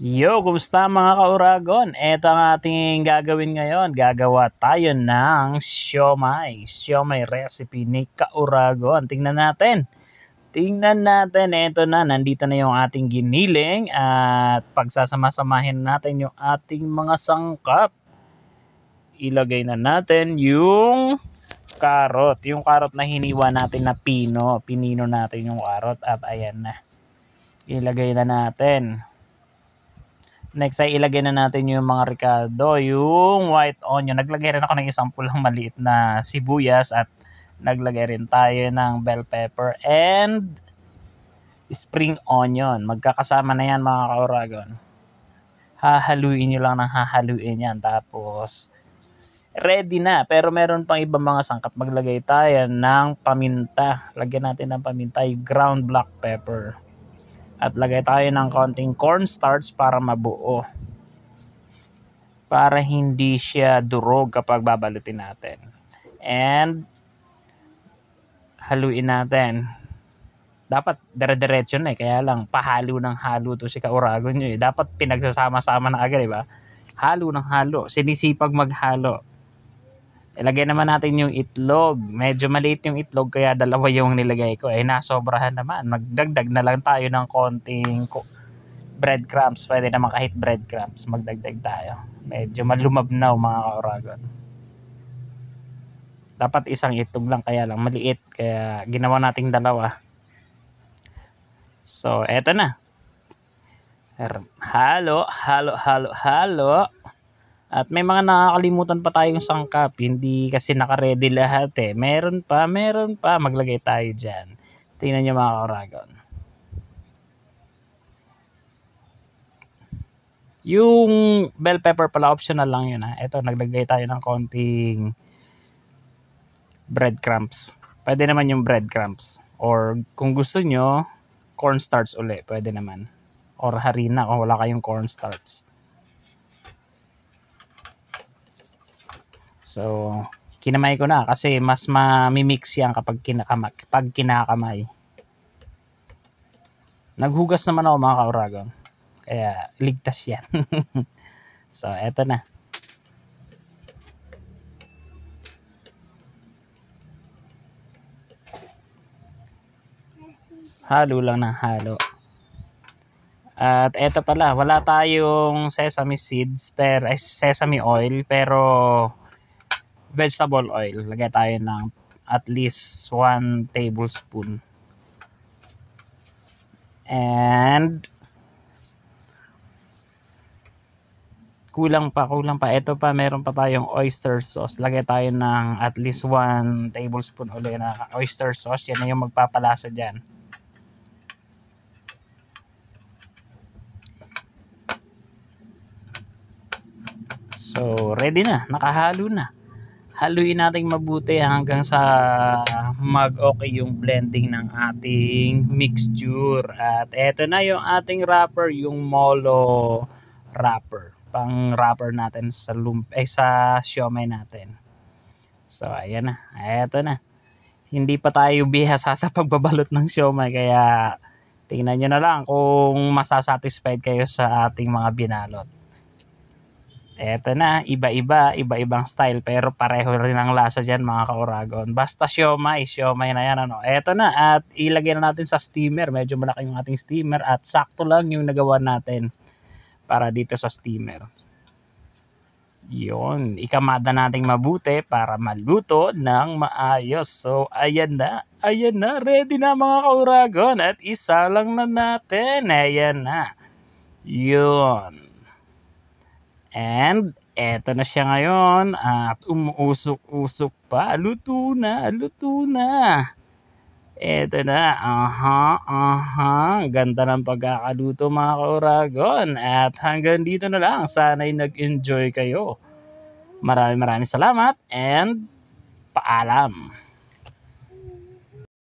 Yo, kumusta mga kauragon? Ito ang ating gagawin ngayon. Gagawa tayo ng siomay. Siomay recipe ni kauragon. Tingnan natin. Ito na. Nandito na yung ating giniling. At pagsasama-samahin natin yung ating mga sangkap. Ilagay na natin yung karot. Yung karot na hiniwa natin na pino. Pinino natin yung karot. At ayan na. Ilagay na natin. Next ay ilagay na natin yung mga ricado, yung white onion. Naglagay rin ako ng isang pulang maliit na sibuyas at naglagay rin tayo ng bell pepper and spring onion. Magkakasama na yan mga kauragon. Hahaluin nyo lang ng hahaluin yan. Tapos ready na. Pero meron pang ibang mga sangkap. Maglagay tayo ng paminta. Lagyan natin ng paminta, yung ground black pepper. At lagay tayo ng konting cornstarch para mabuo. Para hindi siya durog kapag babalutin natin. And haluin natin. Dapat dire-diretso na kaya lang pahalo ng halo to si kauragon nyo. Dapat pinagsasama-sama na agad, diba? Halo ng halo. Sinisipag maghalo. Ilagay naman natin yung itlog. Medyo maliit yung itlog kaya dalawa yung nilagay ko. Nasobrahan naman. Magdagdag na lang tayo ng konting breadcrumbs. Pwede naman kahit breadcrumbs. Magdagdag tayo. Medyo malumabnaw mga kauragon. Dapat isang itlog lang kaya lang maliit. Kaya ginawa nating dalawa. So, eto na. Halo. At may mga nakakalimutan pa tayong sangkap. Hindi kasi naka-ready lahat eh. Meron pa. Maglagay tayo dyan. Tingnan nyo mga kauragon. Yung bell pepper pala, optional lang yun ha. Ito, naglagay tayo ng konting breadcrumbs. Pwede naman yung breadcrumbs. Or kung gusto nyo, cornstarch ulit. Pwede naman. Or harina kung wala kayong cornstarch. So, kinamay ko na kasi mas mamimix yan kapag kinakamay. Naghugas naman ako mga kauragon. Kaya ligtas yan. So, eto na. Halo lang ng halo. At eto pala, wala tayong sesame seeds, sesame oil, pero vegetable oil. Lagay tayo ng at least 1 tablespoon. And kulang pa. Ito pa, meron pa tayong oyster sauce. Lagay tayo ng at least 1 tablespoon ulit na oyster sauce. Yan na yung magpapalasa dyan. So, ready na. Nakahalo na. Haluin natin mabuti hanggang sa mag-okay yung blending ng ating mixture. At eto na yung ating wrapper, yung molo wrapper. Pang wrapper natin sa sa siomay natin. So, ayan na. Eto na. Hindi pa tayo bihasa sa pagbabalot ng siomay. Kaya tingnan nyo na lang kung masasatisfied kayo sa ating mga binalot. Eto na, iba-ibang style pero pareho rin ang lasa dyan mga kauragon. Basta siomay na yan ano. Eto na, at ilagay na natin sa steamer. Medyo malaki yung ating steamer at sakto lang yung nagawa natin para dito sa steamer. Yun, ikamada nating mabuti para maluto ng maayos. So, ayan na, ready na mga kauragon at isa lang na natin. Ayan na. Yun. And eto na siya ngayon at umuusok-usok pa. Luto na. Eto na. Ganda ng pagkakaluto mga kauragon. At hanggang dito na lang. Sana'y nag-enjoy kayo. Maraming salamat and paalam.